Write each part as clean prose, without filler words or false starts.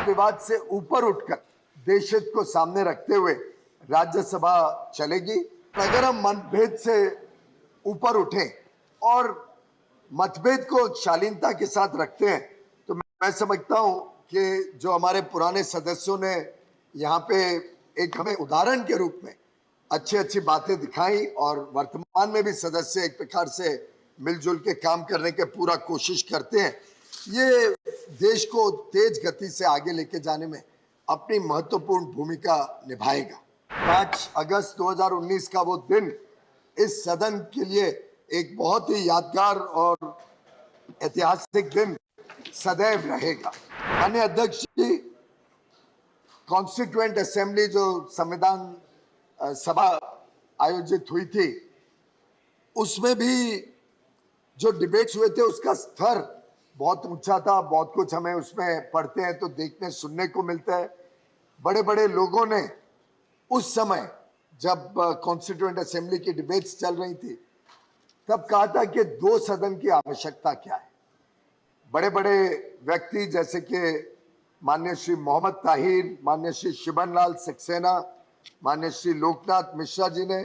वाद विवाद से ऊपर उठकर देश हित को सामने रखते हुए राज्यसभा चलेगी। अगर हम मतभेद से ऊपर उठें और मतभेद को शालीनता के साथ रखते हैं तो मैं समझता हूं कि जो हमारे पुराने सदस्यों ने यहाँ पे एक हमें उदाहरण के रूप में अच्छी अच्छी बातें दिखाई और वर्तमान में भी सदस्य एक प्रकार से मिलजुल के काम करने के पूरा कोशिश करते हैं, ये देश को तेज गति से आगे लेके जाने में अपनी महत्वपूर्ण भूमिका निभाएगा। 5 अगस्त 2019 का वो दिन इस सदन के लिए एक बहुत ही यादगार और ऐतिहासिक दिन सदैव रहेगा। माननीय अध्यक्ष जी, कॉन्स्टिट्यूएंट असेंबली जो संविधान सभा आयोजित हुई थी उसमें भी जो डिबेट्स हुए थे उसका स्तर बहुत ऊंचा था। बहुत कुछ हमें उसमें पढ़ते हैं तो देखने सुनने को मिलता है। बड़े बड़े लोगों ने उस समय जब कॉन्स्टिट्यूएंट असेंबली की डिबेट्स चल रही थी तब कहा था कि 2 सदन की आवश्यकता क्या है। बड़े बड़े व्यक्ति जैसे कि माननीय श्री मोहम्मद ताहिर, माननीय श्री शिबन लाल सक्सेना, माननीय श्री लोकनाथ मिश्रा जी ने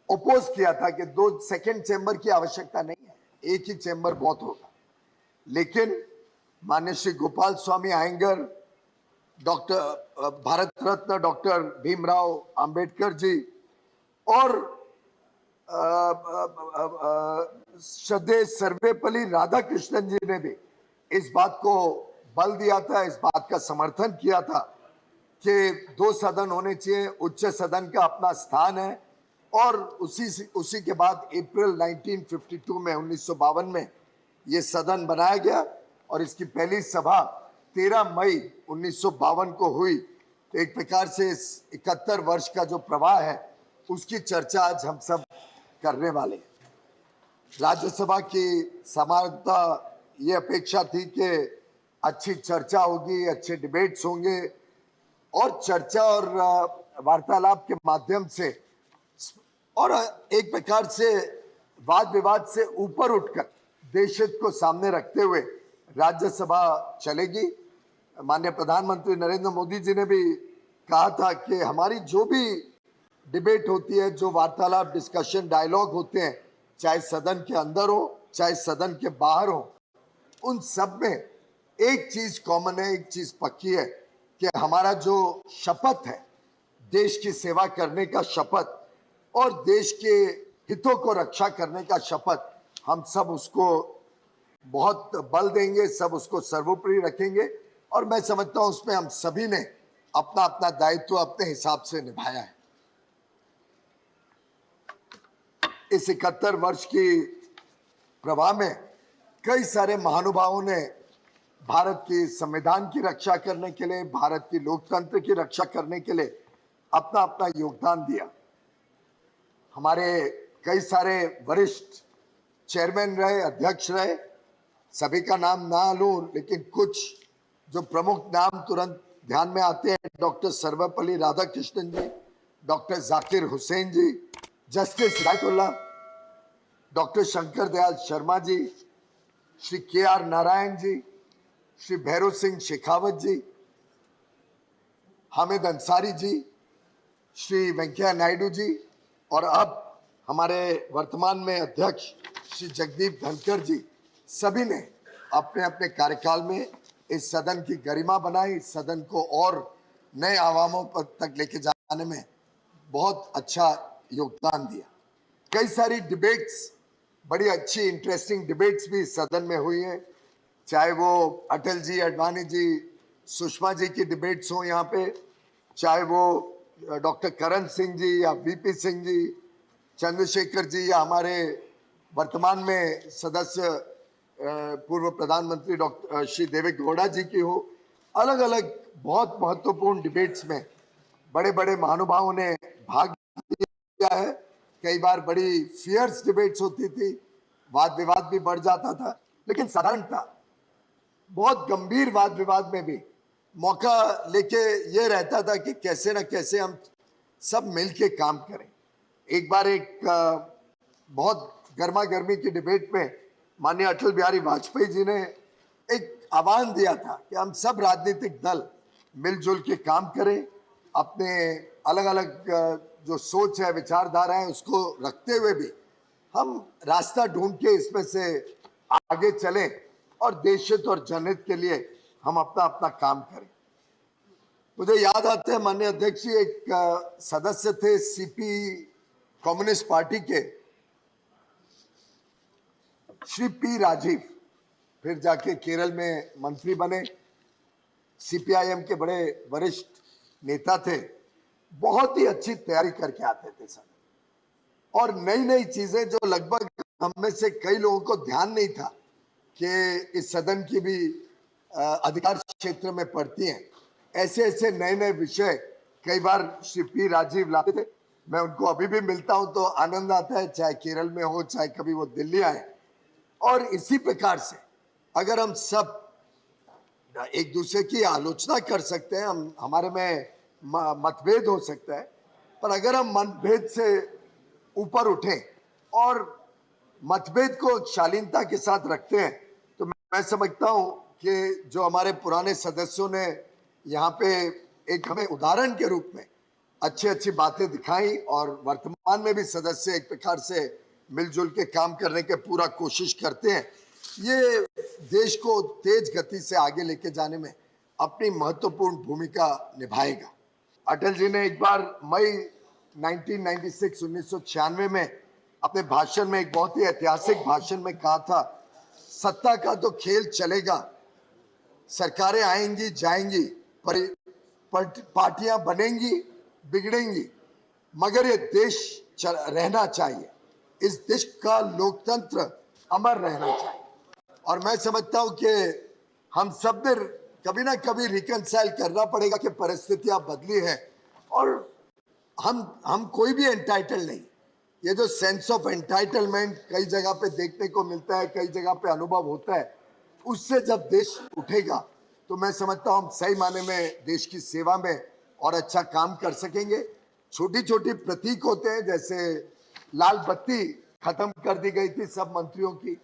ओपोज किया था कि 2 सेकंड चैम्बर की आवश्यकता नहीं है, एक ही चैम्बर बहुत होगा। लेकिन माननीय श्री गोपाल स्वामी आयंगर, डॉक्टर भारत रत्न डॉक्टर भीमराव अंबेडकर जी और श्रद्धेय सर्वपल्ली राधाकृष्णन जी ने भी इस बात को बल दिया था, इस बात का समर्थन किया था कि 2 सदन होने चाहिए, उच्च सदन का अपना स्थान है। और उसी के बाद अप्रैल 1952 में 1952 में ये सदन बनाया गया और इसकी पहली सभा 13 मई 1952 को हुई। तो एक प्रकार से इस 71 वर्ष का जो प्रवाह है उसकी चर्चा आज हम सब करने वाले हैं। राज्यसभा की समानता ये अपेक्षा थी कि अच्छी चर्चा होगी, अच्छे डिबेट्स होंगे और चर्चा और वार्तालाप के माध्यम से और एक प्रकार से वाद विवाद से ऊपर उठकर देश हित को सामने रखते हुए राज्यसभा चलेगी। माननीय प्रधानमंत्री नरेंद्र मोदी जी ने भी कहा था कि हमारी जो भी डिबेट होती है, जो वार्तालाप डिस्कशन डायलॉग होते हैं, चाहे सदन के अंदर हो चाहे सदन के बाहर हो, उन सब में एक चीज कॉमन है, एक चीज पक्की है कि हमारा जो शपथ है देश की सेवा करने का शपथ और देश के हितों को रक्षा करने का शपथ, हम सब उसको बहुत बल देंगे, सब उसको सर्वोपरि रखेंगे और मैं समझता हूं उसमें हम सभी ने अपना अपना दायित्व अपने हिसाब से निभाया है। इस 71 वर्ष की प्रवाह में कई सारे महानुभावों ने भारत की संविधान की रक्षा करने के लिए, भारत की लोकतंत्र की रक्षा करने के लिए अपना अपना योगदान दिया। हमारे कई सारे वरिष्ठ चेयरमैन रहे, अध्यक्ष रहे, सभी का नाम ना लूं लेकिन कुछ जो प्रमुख नाम तुरंत ध्यान में आते हैं, डॉक्टर सर्वपल्ली राधाकृष्णन जी, डॉक्टर जाकिर हुसैन जी, justice Hidayatullah, doctor Shankar Dayal Sharma ji, Shri KR Narayan ji, Shri Bhairav Singh Shekhawat जी, हामिद अंसारी जी, श्री वेंकैया नायडू जी और अब हमारे वर्तमान में अध्यक्ष श्री जगदीप धनखड़ जी, सभी ने अपने अपने कार्यकाल में इस सदन की गरिमा बनाई, इस सदन को और नए आयामों तक लेके जाने में बहुत अच्छा योगदान दिया। कई सारी डिबेट्स, बड़ी अच्छी इंटरेस्टिंग डिबेट्स भी इस सदन में हुई हैं, चाहे वो अटल जी, अडवाणी जी, सुषमा जी की डिबेट्स हो यहाँ पे, चाहे वो डॉक्टर करण सिंह जी या VP सिंह जी, चंद्रशेखर जी या हमारे वर्तमान में सदस्य पूर्व प्रधानमंत्री डॉक्टर श्री देवे गौड़ा जी की हो। अलग अलग बहुत महत्वपूर्ण डिबेट्स में बड़े बड़े महानुभावों ने भाग लिया है। कई बार बड़ी फियर्स डिबेट्स होती थी, वाद विवाद भी बढ़ जाता था, लेकिन साधारणतः बहुत गंभीर वाद विवाद में भी मौका लेके ये रहता था कि कैसे ना कैसे हम सब मिलके काम करें। एक बार एक बहुत गर्मा गर्मी की डिबेट में माननीय अटल बिहारी वाजपेयी जी ने एक आह्वान दिया था कि हम सब राजनीतिक दल मिलजुल के काम करें, अपने अलग अलग जो सोच है, विचारधारा है, उसको रखते हुए भी हम रास्ता ढूंढ के इसमें से आगे चलें और देश हित और जनहित के लिए हम अपना अपना काम करें। मुझे याद आता है माननीय अध्यक्ष जी, एक सदस्य थे सीपी कम्युनिस्ट पार्टी के, श्री पी राजीव, फिर जाके केरल में मंत्री बने, सीपीआईएम के बड़े वरिष्ठ नेता थे, बहुत ही अच्छी तैयारी करके आते थे सर, और नई नई चीजें जो लगभग हम में से कई लोगों को ध्यान नहीं था कि इस सदन की भी अधिकार क्षेत्र में पड़ती हैं, ऐसे ऐसे नए नए विषय कई बार श्री पी राजीव लाते थे। मैं उनको अभी भी मिलता हूं तो आनंद आता है, चाहे केरल में हो, चाहे कभी वो दिल्ली आए। और इसी प्रकार से अगर हम सब एक दूसरे की आलोचना कर सकते हैं, हम हमारे में मतभेद हो सकता है, पर अगर हम मतभेद से ऊपर उठें और मतभेद को शालीनता के साथ रखते हैं, तो मैं समझता हूं कि जो हमारे पुराने सदस्यों ने यहाँ पे एक हमें उदाहरण के रूप में अच्छी अच्छी बातें दिखाई, और वर्तमान में भी सदस्य एक प्रकार से मिलजुल के काम करने के पूरा कोशिश करते हैं, ये देश को तेज गति से आगे लेके जाने में अपनी महत्वपूर्ण भूमिका निभाएगा। अटल जी ने एक बार मई 1996 में अपने भाषण में, एक बहुत ही ऐतिहासिक भाषण में कहा था, सत्ता का तो खेल चलेगा, सरकारें आएंगी जाएंगी, पार्टियां बनेंगी बिगड़ेंगी, मगर ये देश रहना चाहिए, इस देश का लोकतंत्र अमर रहना चाहिए। और मैं समझता हूं कि हम सब ने कभी ना कभी रिकंसाइल करना पड़ेगा कि परिस्थितियां बदली है, और हम कोई भी एंटाइटल नहीं। ये जो सेंस ऑफ एंटाइटलमेंट कई जगह पे देखने को मिलता है, कई जगह पे अनुभव होता है, उससे जब देश उठेगा तो मैं समझता हूं हम सही माने में देश की सेवा में और अच्छा काम कर सकेंगे। छोटी छोटी प्रतीक होते हैं, जैसे लाल बत्ती खत्म कर दी गई थी सब मंत्रियों की,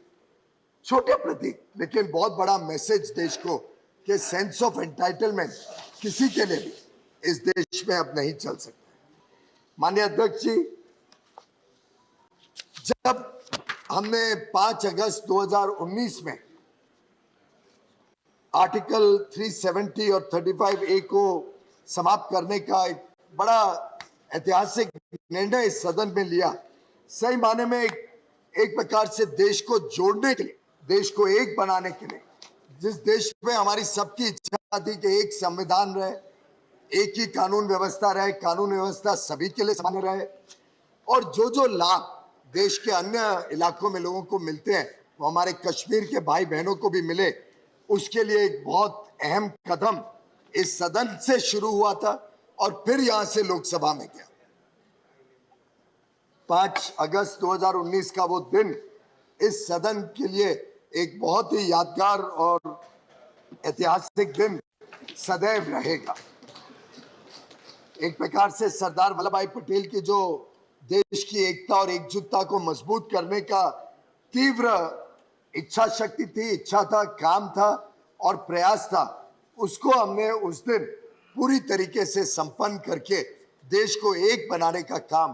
छोटे प्रतीक, लेकिन बहुत बड़ा मैसेज देश को कि सेंस ऑफ एंटाइटलमेंट किसी के लिए भी इस देश में अब नहीं चल सकता। माननीय अध्यक्ष जी, जब हमने 5 अगस्त 2019 में आर्टिकल 370 और 35A को समाप्त करने का एक बड़ा ऐतिहासिक निर्णय इस सदन में लिया, सही माने में एक प्रकार से देश को जोड़ने के लिए, देश को एक बनाने के लिए, जिस देश में हमारी सबकी इच्छा थी कि एक संविधान रहे, एक ही कानून व्यवस्था रहे, कानून व्यवस्था सभी के लिए समान रहे, और जो लाभ देश के अन्य इलाकों में लोगों को मिलते हैं वो हमारे कश्मीर के भाई बहनों को भी मिले, उसके लिए एक बहुत अहम कदम इस सदन से शुरू हुआ था और फिर यहां से लोकसभा में गया। 5 अगस्त 2019 का वो दिन इस सदन के लिए एक बहुत ही यादगार और ऐतिहासिक दिन सदैव रहेगा। एक प्रकार से सरदार वल्लभ भाई पटेल की जो देश की एकता और एकजुटता को मजबूत करने का तीव्र इच्छा शक्ति थी, इच्छा था, काम था और प्रयास था, उसको हमने उस दिन पूरी तरीके से संपन्न करके देश को एक बनाने का काम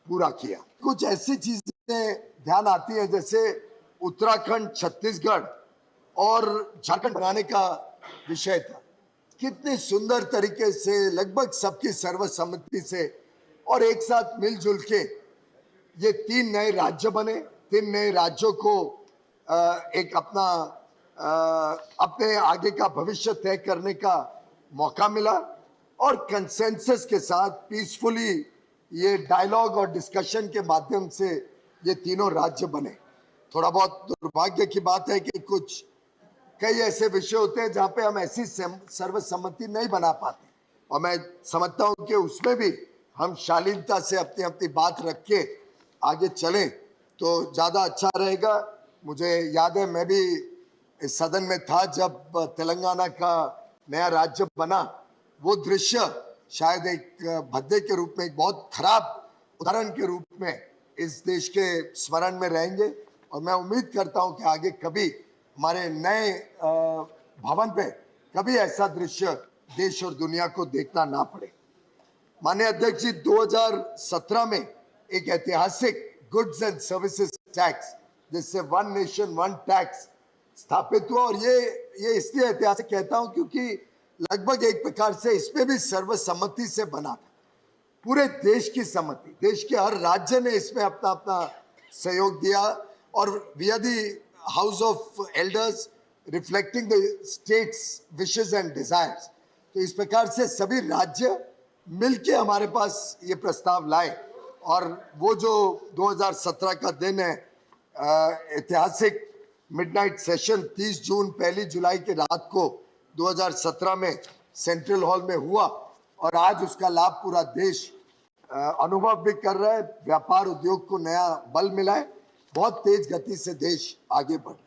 पूरा किया। कुछ ऐसी चीजें ध्यान आती हैं, जैसे उत्तराखंड, छत्तीसगढ़ और झारखंड बनाने का विषय था, कितने सुंदर तरीके से लगभग सबकी सर्वसम्मति से और एक साथ मिलजुल के ये 3 नए राज्य बने। 3 नए राज्यों को एक अपने आगे का भविष्य तय करने का मौका मिला और कंसेंसस के साथ पीसफुली ये डायलॉग और डिस्कशन के माध्यम से ये तीनों राज्य बने। थोड़ा बहुत दुर्भाग्य की बात है कि कई ऐसे विषय होते हैं जहां पे हम ऐसी सर्वसम्मति नहीं बना पाते, और मैं समझता हूं कि उसमें भी हम शालीनता से अपनी अपनी बात रख के आगे चलें तो ज्यादा अच्छा रहेगा। मुझे याद है, मैं भी इस सदन में था जब तेलंगाना का नया राज्य बना। वो दृश्य शायद एक भद्दे के रूप में, एक बहुत खराब उदाहरण के रूप में इस देश के स्मरण में रहेंगे, और मैं उम्मीद करता हूं कि आगे कभी हमारे नए भवन पे कभी ऐसा दृश्य देश और दुनिया को देखना ना पड़े। माननीय अध्यक्ष जी, 2017 में एक ऐतिहासिक गुड्स एंड सर्विसेज टैक्स, जिससे वन नेशन वन टैक्स स्थापित हुआ। और ये इसलिए ऐतिहासिक कहता हूं क्योंकि लगभग एक प्रकार से इसमें भी सर्वसम्मति से बना था, पूरे देश की सम्मति, देश के हर राज्य ने इसमें अपना अपना सहयोग दिया। और we are the house of elders reflecting the states wishes and desires. तो इस प्रकार से सभी राज्य मिलके हमारे पास ये प्रस्ताव लाए और वो जो 2017 का दिन है, ऐतिहासिक मिडनाइट सेशन 30 जून 1 जुलाई की रात को 2017 में सेंट्रल हॉल में हुआ और आज उसका लाभ पूरा देश अनुभव भी कर रहा है। व्यापार उद्योग को नया बल मिला है, बहुत तेज गति से देश आगे बढ़ रहा है।